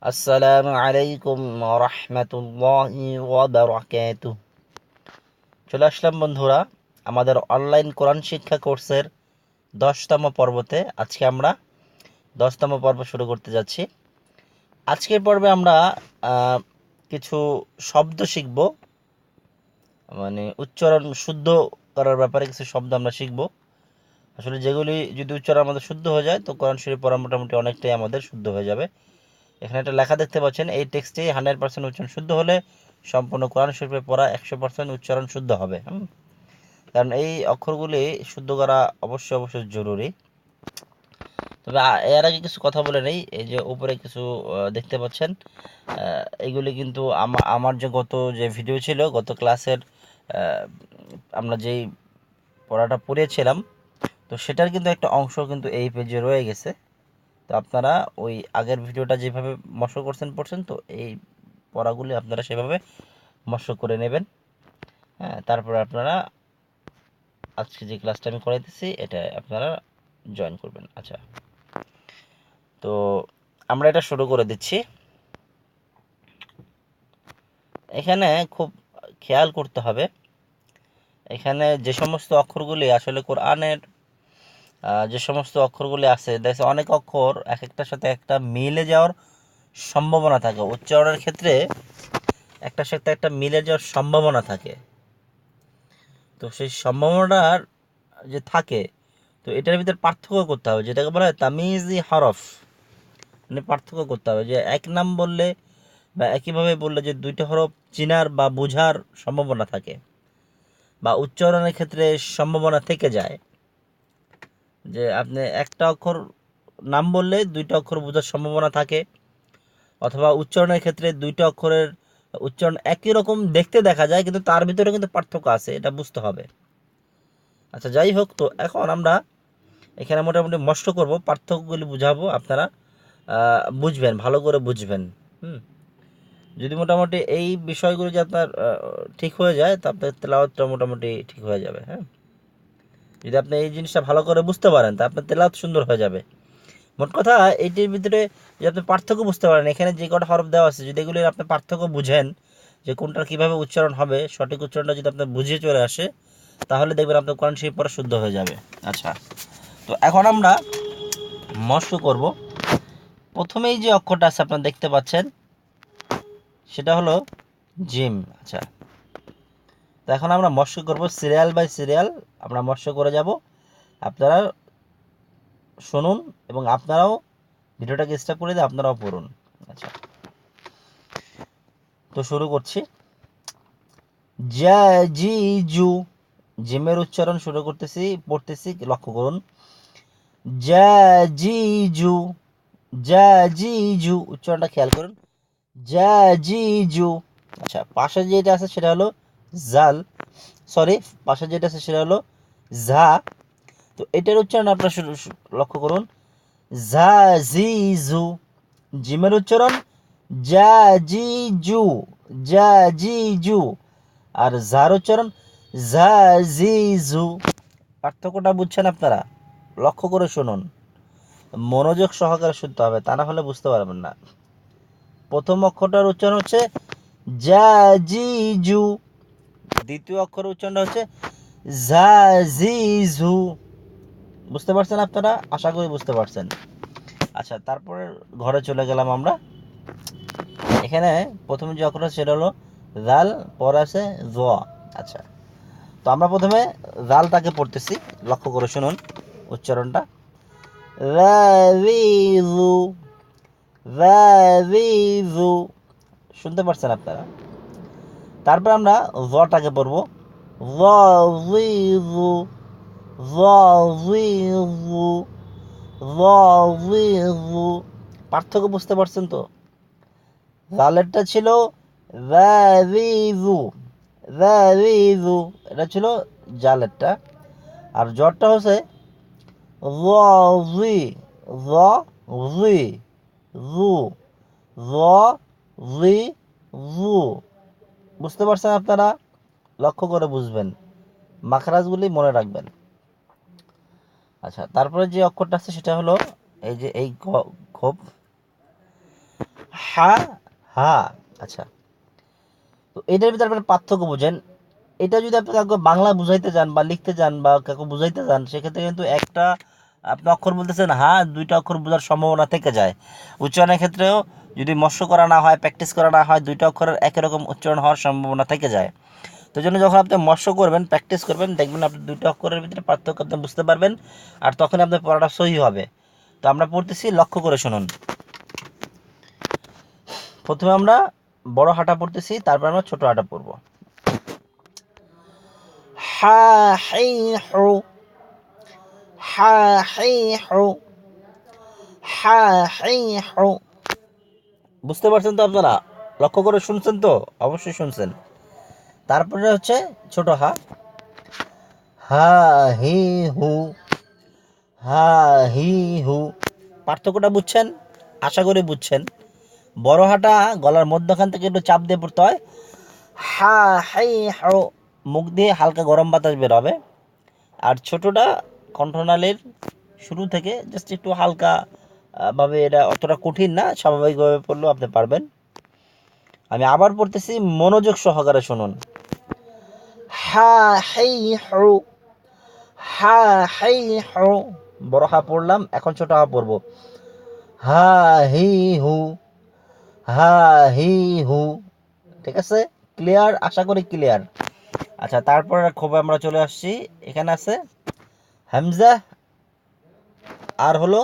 আসসালামু আলাইকুম ওয়া রাহমাতুল্লাহি ওয়া বারাকাতুহু। চলে আসলাম বন্ধুরা আমাদের অনলাইন কোরআন শিক্ষা কোর্সের 10তম পর্বতে। আজকে আমরা 10তম পর্ব শুরু করতে যাচ্ছি। আজকের পর্বে আমরা কিছু শব্দ শিখব, মানে উচ্চারণ শুদ্ধ করার ব্যাপারে কিছু শব্দ আমরা শিখব। আসলে যেগুলি যদি উচ্চারণ আমাদের শুদ্ধ হয়ে যায় তো কোরআন শরীফ পড়া মোটামুটি অনেকটাই আমাদের শুদ্ধ হয়ে যাবে। এখানে একটা লেখা দেখতে পাচ্ছেন, এই টেক্সটে 100% উচ্চারণ শুদ্ধ হলে সম্পূর্ণ কোরআন শরীফে পড়া 100% উচ্চারণ শুদ্ধ হবে। কারণ এই অক্ষরগুলি শুদ্ধ করা অবশ্যই জরুরি। তবে এর আগে কিছু কথা বলে নেই। এই যে উপরে কিছু দেখতে পাচ্ছেন, এইগুলি কিন্তু আমার যে গত যে ভিডিও ছিল, গত ক্লাসের আমরা যেই পড়াটা পড়িয়েছিলাম, তো সেটার কিন্তু একটা অংশ কিন্তু এই পেজে রয়ে গেছে। তো আপনারা ওই আগের ভিডিওটা যেভাবে মশক পড়ছেন, তো এই পড়াগুলি আপনারা সেভাবে মশক করে নেবেন। হ্যাঁ, তারপরে আপনারা আজকে যে ক্লাসটা আমি করাইতেছি এটা আপনারা জয়েন করবেন। আচ্ছা, তো আমরা এটা শুরু করে দিচ্ছি। এখানে খুব খেয়াল করতে হবে, এখানে যে সমস্ত অক্ষরগুলি আসলে কোরআনের যে সমস্ত অক্ষরগুলি আছে, দেখছে অনেক অক্ষর এক একটার সাথে একটা মিলে যাওয়ার সম্ভাবনা থাকে। উচ্চারণের ক্ষেত্রে একটার সাথে একটা মিলে যাওয়ার সম্ভাবনা থাকে। তো সেই সম্ভাবনাটার যে থাকে, তো এটার ভিতরে পার্থক্য করতে হবে, যেটাকে বলা হয় তামিজি হরফ। মানে পার্থক্য করতে হবে যে এক নাম বললে বা একইভাবে বললে যে দুইটা হরফ চিনার বা বোঝার সম্ভাবনা থাকে, বা উচ্চারণের ক্ষেত্রে সম্ভাবনা থেকে যায়। যে আপনি একটা অক্ষর নাম বললে দুইটা অক্ষর বোঝার সম্ভাবনা থাকে, অথবা উচ্চারণের ক্ষেত্রে দুইটা অক্ষরের উচ্চারণ একই রকম দেখতে দেখা যায়, কিন্তু তার ভিতরে কিন্তু পার্থক্য আছে, এটা বুঝতে হবে। আচ্ছা, যাই হোক, তো এখন আমরা এখানে মোটামুটি মস্ত করব, পার্থক্যগুলি বুঝাবো, আপনারা বুঝবেন, ভালো করে বুঝবেন। যদি মোটামুটি এই বিষয়গুলো যে আপনার ঠিক হয়ে যায়, তো আপনার তেলাওয়াতটা মোটামুটি ঠিক হয়ে যাবে। হ্যাঁ, যদি আপনি এই জিনিসটা ভালো করে বুঝতে পারেন তা আপনার তেলাওয়াত সুন্দর হয়ে যাবে। মোট কথা, এইটির ভিতরে যদি আপনি পার্থক্য বুঝতে পারেন, এখানে যে কটা হরফ দেওয়া আছে, যদি এগুলির আপনি পার্থক্য বুঝেন যে কোনটার কীভাবে উচ্চারণ হবে, সঠিক উচ্চারণটা যদি আপনার বুঝিয়ে চলে আসে, তাহলে দেখবেন আপনার কোরআন শরীফ পড়া শুদ্ধ হয়ে যাবে। আচ্ছা, তো এখন আমরা মস্ক করব। প্রথমেই যে অক্ষরটা আছে আপনারা দেখতে পাচ্ছেন, সেটা হলো জিম। আচ্ছা, তো এখন আমরা মস্ক করব, সিরিয়াল বাই সিরিয়াল আমরা মস্ক করে যাব। আপনারা শুনুন এবং আপনারাও ভিডিওটাকে স্টপ করে দিয়ে আপনারাও পড়ুন। আচ্ছা, তো শুরু করছি। জু, জিমের উচ্চারণ শুরু করতেছি, পড়তেছি, লক্ষ্য করুন। জু, জু, উচ্চারণটা খেয়াল করুন। জু। আচ্ছা, পাশে যেটা আছে সেটা হলো জাল, সরি, পাশে যেটা আছে সেটা হলো ঝা। তো এটার উচ্চারণ আপনারা লক্ষ্য করুন। জু। জিমের উচ্চারণ জু, জু। আর ঝার উচ্চারণ জু। পার্থক্যটা বুঝছেন আপনারা? লক্ষ্য করে শুনুন, মনোযোগ সহকারে শুনতে হবে, তা না হলে বুঝতে পারবেন না। প্রথম অক্ষরটার উচ্চারণ হচ্ছে জু, দ্বিতীয় অক্ষরের উচ্চারণটা হচ্ছে জু। বুঝতে পারছেন আপনারা? আশা করি বুঝতে পারছেন। আচ্ছা, তারপরে ঘরে চলে গেলাম আমরা। এখানে প্রথম যে অক্ষর সেটা হলো জাল, পর আছে জ। আচ্ছা, তো আমরা প্রথমে জালটাকে পড়তেছি, লক্ষ্য করে শুনুন উচ্চারণটা। শুনতে পারছেন আপনারা? তারপর আমরা জটাকে পড়বো, পার্থক্য বুঝতে পারছেন তো? জালেরটা ছিল এটা ছিল জালেরটা, আর জটটা হচ্ছে বুঝতে পারছেন আপনারা? লক্ষ্য করে বুঝবেন, মাখরাজগুলি মনে রাখবেন। আচ্ছা, তারপরে যে অক্ষরটা আছে সেটা হলো এই যে এই খোপ। হা হা। আচ্ছা, তো এটার ভিতরে আপনার পার্থক্য বুঝেন। এটা যদি আপনি কাউকে বাংলা বুঝাইতে যান বা লিখতে যান বা কাউকে বুঝাইতে যান, সেক্ষেত্রে কিন্তু একটা আপনি অক্ষর বলতেছেন হা, দুইটা অক্ষর বোঝার সম্ভাবনা থেকে যায়। উচ্চারণের ক্ষেত্রেও যদি মস্য করা না হয়, প্র্যাকটিস করা না হয়, দুইটা অক্ষরের একই রকম উচ্চারণ হওয়ার সম্ভাবনা থেকে যায়। তো জন্য যখন আপনি মস্য করবেন, প্র্যাকটিস করবেন, দেখবেন আপনি দুইটা অক্ষরের ভিতরে পার্থক্য আপনি বুঝতে পারবেন, আর তখন আপনার পড়াটা সহি হবে। তো আমরা পড়তেছি, লক্ষ্য করে শুনুন। প্রথমে আমরা বড় হাঁটা পড়তেছি, তারপর আমরা ছোট হাঁটা পড়ব। হা হি হু, হা হি হু, হা হি হু। বুঝতে পারছেন তো আপনারা? লক্ষ্য করে শুনছেন তো? অবশ্যই শুনছেন। তারপরে হচ্ছে ছোট হা, হা হি হু, হা হি হু। পার্থক্যটা বুঝছেন? আশা করি বুঝছেন। বড় হাঁটা গলার মধ্যখান থেকে একটু চাপ দিয়ে পড়তে হয়। হা হাই হাও, মুখ দিয়ে হালকা গরম বাতাস বের হবে। আর ছোটটা কণ্ঠনালীর শুরু থেকে জাস্ট একটু হালকা ভাবে, এটা অতটা কঠিন না, স্বাভাবিকভাবে পড়লেও আপনি পারবেন। আমি আবার পড়তেছি, মনোযোগ সহকারে শুনুন। হা হাই হাও, হা হাই হাও। বড় হা পড়লাম, এখন ছোট হা পড়বো। হা হি হু, হা হি হু। ঠিক আছে? ক্লিয়ার? আশা করি ক্লিয়ার। আচ্ছা, তারপর খুব আমরা চলে আসছি, এখানে আছে হামজা আর হলো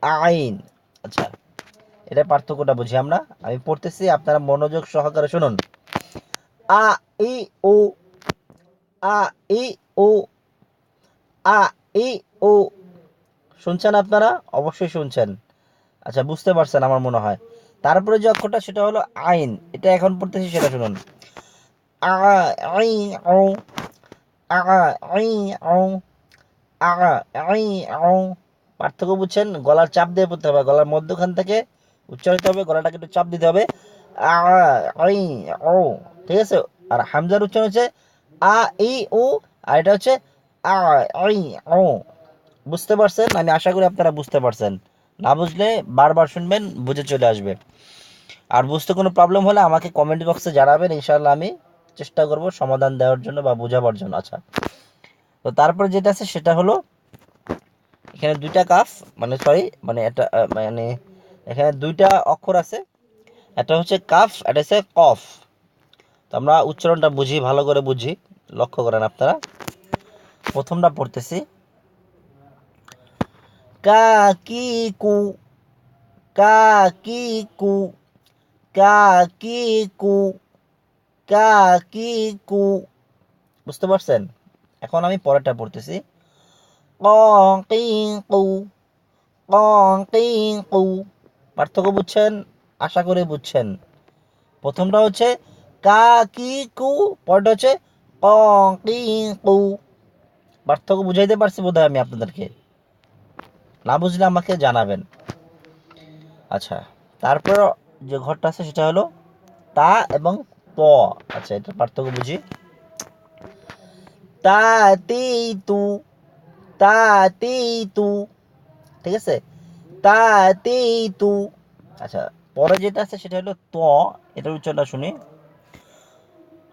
আইন। আচ্ছা, এটা পার্থক্যটা বুঝি আমরা। আমি পড়তেছি, আপনারা মনোযোগ সহকারে শুনুন। আ ই ও, আ ই ও, আ ই ও। শুনছেন আপনারা? অবশ্যই শুনছেন। আচ্ছা, বুঝতে পারছেন আমার মনে হয়। তারপরে যে অক্ষরটা সেটা হলো আইন, এটা এখন পড়তেছি, সেটা শুনুন। আ আই ও, আ আই ও, আ আই ও। পার্থক্য বুঝছেন? গলার চাপ দিয়ে পড়তে হবে, গলার মধ্যখান থেকে উচ্চারিত হবে, গলাটাকে একটু চাপ দিতে হবে। আ আই ও। ঠিক আছে? আর হামজার উচ্চারণ হচ্ছে আ ই উ, আর এটা হচ্ছে আ আই ও। বুঝতে পারছেন? আমি আশা করি আপনারা বুঝতে পারছেন। না বুঝলে বারবার শুনবেন, বুঝে চলে আসবে। আর বুঝতে কোনো প্রবলেম হলে আমাকে কমেন্ট বক্সে জানাবেন, ইনশাআল্লাহ আমি চেষ্টা করব সমাধান দেওয়ার জন্য বা বোঝাবার জন্য। আচ্ছা, তো তারপরে যেটা আছে সেটা হলো, এখানে দুইটা কাফ, মানে সরি, মানে এটা মানে এখানে দুইটা অক্ষর আছে, একটা হচ্ছে কাফ, এটা হচ্ছে কফ। তো আমরা উচ্চারণটা বুঝি, ভালো করে বুঝি, লক্ষ্য করেন আপনারা। প্রথমটা পড়তেছি, কা কি কু, কা কি কু, কা কি কু, কা কি কু। বুঝতে পারছেন? এখন আমি পরেরটা পড়তেছি, ক কি কু, ক কি কু। পার্থক্য বুঝছেন? আশা করি বুঝছেন। প্রথমটা হচ্ছে কা কি কু, পরেরটা হচ্ছে ক কি কু। পার্থক্য বুঝাইতে পারছি বোধহয় আমি আপনাদেরকে? না বুঝলে আমাকে জানাবেন। আচ্ছা, তারপর যে ঘরটা আছে সেটা হলো তা এবং ত। আচ্ছা, এটা পার্থক্য বুঝি। তা তি তু, তা তি তু। ঠিক আছে? তা তি তু। আচ্ছা, পরে যেটা আছে সেটা হলো ত, এটার উচ্চারণটা শুনি।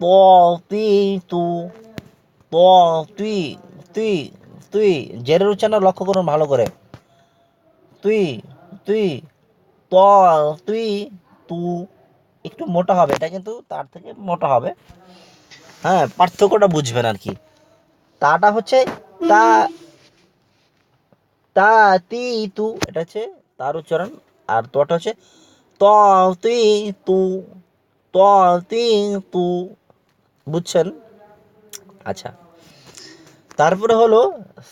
ত তি তু, ত তুই, তুই, তুই। জেরের উচ্চারণ লক্ষ্য করুন ভালো করে। তুই, তুই, ত, তুই, তু। একটু মোটা হবে এটা, কিন্তু তার থেকে মোটা হবে। হ্যাঁ, পার্থক্যটা বুঝবেন আর কি। তাটা হচ্ছে তা, তা তি তু, এটা হচ্ছে তার উচ্চারণ। আর তোটা হচ্ছে ত তুই তু, ত তুই তু। বুঝছেন? আচ্ছা, তারপরে হলো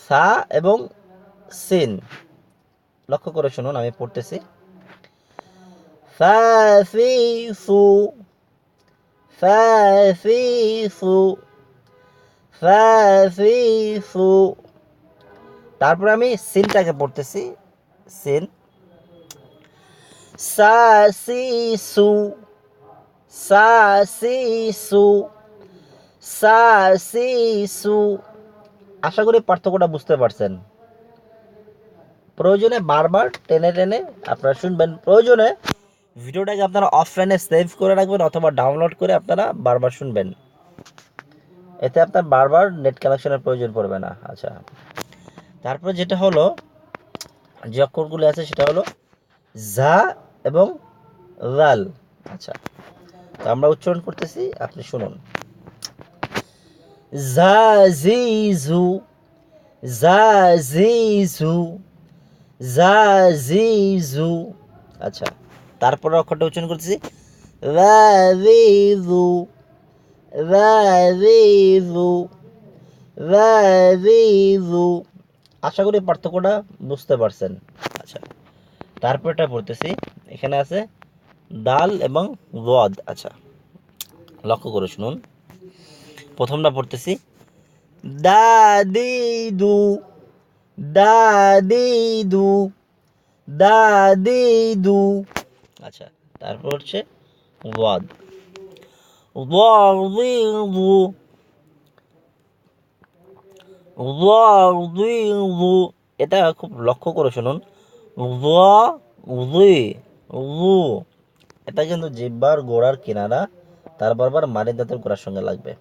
সা এবং সিন। লক্ষ্য করে শুনুন, আমি পড়তেছি। ফা ফি ফু, ফা ফি ফু, ফা ফি ফু। তারপরে আমি সিনটাকে পড়তেছি, সিন। সা সি সু, সা সি সু, সা সি সু। আশা করি পার্থক্যটা বুঝতে পারছেন। প্রয়োজনে বারবার টেনে টেনে আপনারা শুনবেন, প্রয়োজনে ভিডিওটাকে আপনারা অফলাইনে সেভ করে রাখবেন অথবা ডাউনলোড করে আপনারা বারবার শুনবেন, এতে আপনার বারবার নেট কানেকশনের প্রয়োজন পড়বে না। আচ্ছা, তারপর যেটা হলো যে অক্ষরগুলি আছে সেটা হলো ঝা এবং লাল। আচ্ছা, তো আমরা উচ্চারণ করতেছি, আপনি শুনুন। জাজিজু, জাজিজু, জাজিজু। আচ্ছা, তারপরে অক্ষরটা উচ্চারণ করতেছি রাজিজু, রাজিজু, রাজিজু। আশা করি পার্থক্যটা বুঝতে পারছেন। আচ্ছা, তারপরটা পড়তেছি, এখানে আছে দাল এবং ওয়াদ। আচ্ছা, লক্ষ্য করে শুনুন, প্রথমটা পড়তেছি দাদিদু, দাদিদু, দাদিদু। আচ্ছা, তারপর হচ্ছে ওয়াদ, ওয়াদিদু, ওয়াদিদু। এটা খুব লক্ষ্য করে শুনুন, ওয়াদিদু। এটা কিন্তু জিহ্বার গোড়ার কিনারা, তার বারবার মারি দাঁতের গোড়ার সঙ্গে লাগবে,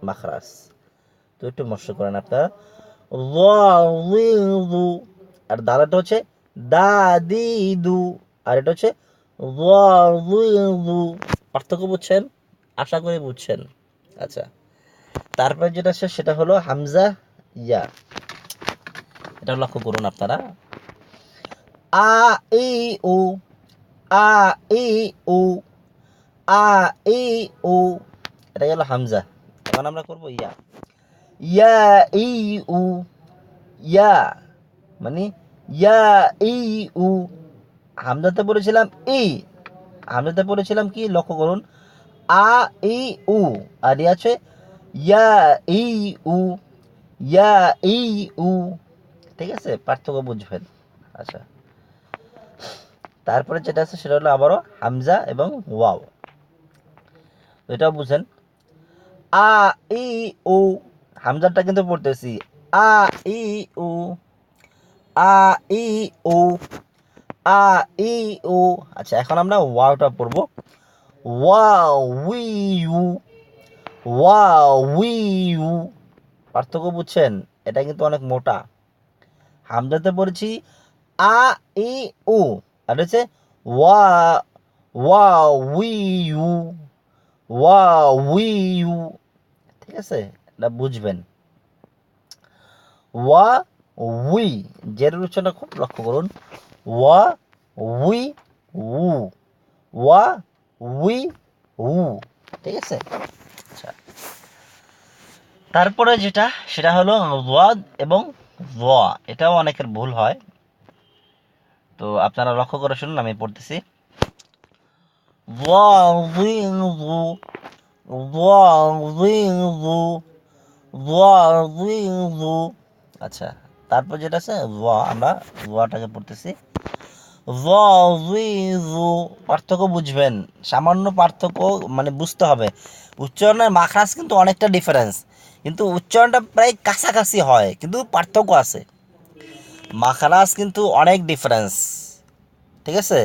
মাখরাজ। তো একটু মস্ত করেন আপনারা, ওয়াদিদু। আর দালাটা হচ্ছে দাদিদু, আর এটা হচ্ছে ওয়াদিদু। পার্থক্য বুঝছেন? আশা করি বুঝছেন। আচ্ছা, তারপরে যেটা আছে সেটা হলো হামজা ইয়া। এটা লক্ষ্য করুন আপনারা, আ ই উ, আ ই উ, আ ই উ। এটা গেল হামজা। এখন আমরা করব ইয়া, ইয়া ই উ, ইয়া মানে ইয়া ই উ। হামজাতে পড়েছিলাম ই, হামজাতে পড়েছিলাম কি, লক্ষ্য করুন, আ ই উ, আর ই আছে ইয়া ই উ, ইয়া ই উ। ঠিক আছে, পার্থক্য বুঝবেন। আচ্ছা, তারপরে যেটা আছে সেটা হলো আবারও হামজা এবং ওয়াও, এটাও বুঝেন। আ ই উ, হামজাটা কিন্তু পড়তেছি আ ই উ, আ ই উ, আ ই উ। আচ্ছা, এখন আমরা ওয়াওটা পড়বো, ওয়াও উই ইউ, ওয়াও উই ইউ। পার্থক্য বুঝছেন? এটা কিন্তু অনেক মোটা। হামজাতে পড়েছি আ ই উ, আর হচ্ছে ওয়া, ওয়াও উই ইউ, ওয়াও উই ইউ। ঠিক আছে, এটা বুঝবেন। ওয়া উই, জের উচ্চারণটা খুব লক্ষ্য করুন, ওয়া উই উ, ওয়া উই উ। ঠিক আছে। আচ্ছা, তারপরে যেটা সেটা হলো ওয়াদ এবং ওয়া। এটাও অনেকের ভুল হয়, তো আপনারা লক্ষ্য করে শুনুন, আমি পড়তেছি ওয়াজিজু, ওয়াজিজু, ওয়াজিজু। আচ্ছা, তারপর যেটা আছে ওয়া, আমরা ওয়াটাকে পড়তেছি ওয়াজিজু। পার্থক্য বুঝবেন, সামান্য পার্থক্য মানে বুঝতে হবে। উচ্চারণের মাখরাজ কিন্তু অনেকটা ডিফারেন্স, কিন্তু উচ্চারণটা প্রায় কাছাকাছি হয়, কিন্তু পার্থক্য আছে, মাখরাজ কিন্তু অনেক ডিফারেন্স। ঠিক আছে,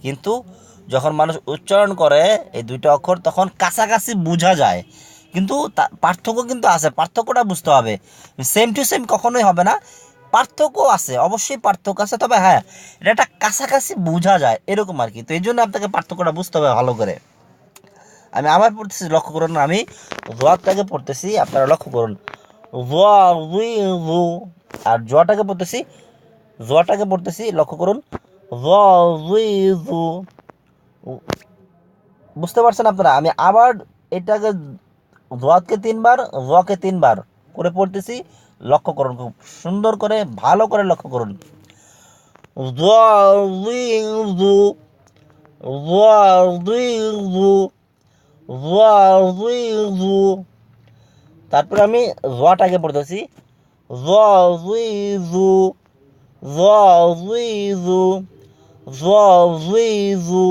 কিন্তু যখন মানুষ উচ্চারণ করে এই দুইটা অক্ষর তখন কাছাকাছি বোঝা যায়, কিন্তু পার্থক্য কিন্তু আছে, পার্থক্যটা বুঝতে হবে। সেম টু সেম কখনোই হবে না, পার্থক্য আছে, অবশ্যই পার্থক্য আছে, তবে হ্যাঁ এটা একটা কাছাকাছি বোঝা যায় এরকম আর কি। তো এই জন্য আপনাকে পার্থক্যটা বুঝতে হবে ভালো করে। আমি আবার পড়তেছি, লক্ষ্য করুন, আমি জোয়ারটাকে পড়তেছি, আপনারা লক্ষ্য করুন, জু। আর জোয়াটাকে পড়তেছি, জোয়াটাকে পড়তেছি, লক্ষ্য করুন, জু। বুঝতে পারছেন আপনারা? আমি আবার এটাকে জোয়াদকে তিনবার, জকে তিনবার করে পড়তেছি, লক্ষ্য করুন, খুব সুন্দর করে ভালো করে লক্ষ্য করুন। জু, জু, জু। তারপরে আমি জটাকে পড়তেছি, জু, জু।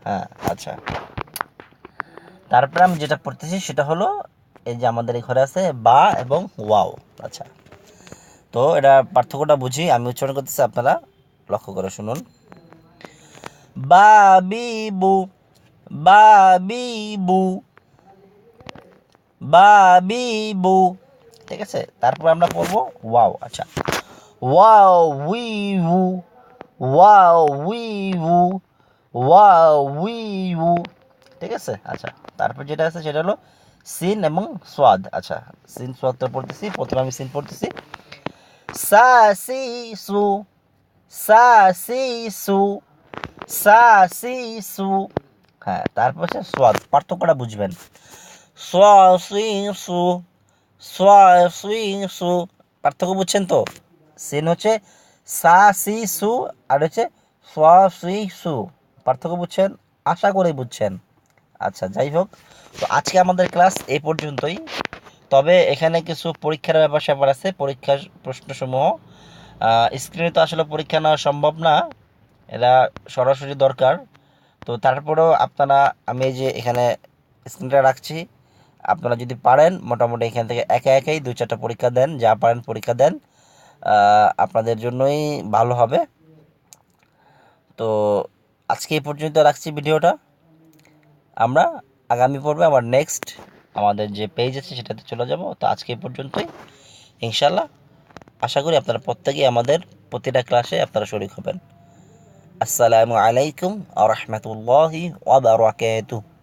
হ্যাঁ, আচ্ছা, তারপরে আমি যেটা পড়তেছি সেটা হলো এই যে আমাদের এই ঘরে আছে বা এবং ওয়াও। আচ্ছা, তো এটা পার্থক্যটা বুঝি, আমি উচ্চারণ করতেছি, আপনারা লক্ষ্য করে শুনুন। বাবিবু, বাবিবু, বাবিবু। ঠিক আছে, তারপর আমরা পড়বো ওয়াও। আচ্ছা, ওয়াও উইউ, ওয়াও উইউ, ওয়াও উইউ। ঠিক আছে। আচ্ছা, তারপর যেটা আছে সেটা হলো সিন এবং সোয়াদ। আচ্ছা, সিন সোয়াদটা পড়তেছি। প্রথমে আমি সিন পড়তেছি, সা সি সু, সা সি সু, সা সি সু। হ্যাঁ, তারপর হচ্ছে সোয়াদ, পার্থক্যটা বুঝবেন। সোয়া সুই সু, সোয়া সুই সু, পার্থক্য বুঝছেন তো? সিন হচ্ছে সা সি সু, আর হচ্ছে সোয়া সুই সু, পার্থক্য বুঝছেন? আশা করে বুঝছেন। আচ্ছা, যাই হোক, তো আজকে আমাদের ক্লাস এই পর্যন্তই। তবে এখানে কিছু পরীক্ষার ব্যাপার স্যাপার আছে, পরীক্ষার প্রশ্নসমূহ স্ক্রিনে তো আসলে পরীক্ষা নেওয়া সম্ভব না, এরা সরাসরি দরকার। তো তারপরেও আপনারা, আমি এই যে এখানে স্ক্রিনটা রাখছি, আপনারা যদি পারেন মোটামুটি এখান থেকে একা একাই 2-4টা পরীক্ষা দেন, যা পারেন পরীক্ষা দেন, আপনাদের জন্যই ভালো হবে। তো আজকে এই পর্যন্ত রাখছি ভিডিওটা। আমরা আগামী পর্বে আবার নেক্সট আমাদের যে পেজ আছে সেটাতে চলে যাব। তো আজকে এই পর্যন্তই, ইনশাল্লাহ। আশা করি আপনারা প্রত্যেকেই আমাদের প্রতিটা ক্লাসে আপনারা শরীক হবেন। আসসালামু আলাইকুম ওয়া রাহমাতুল্লাহি ওয়া বারাকাতুহু।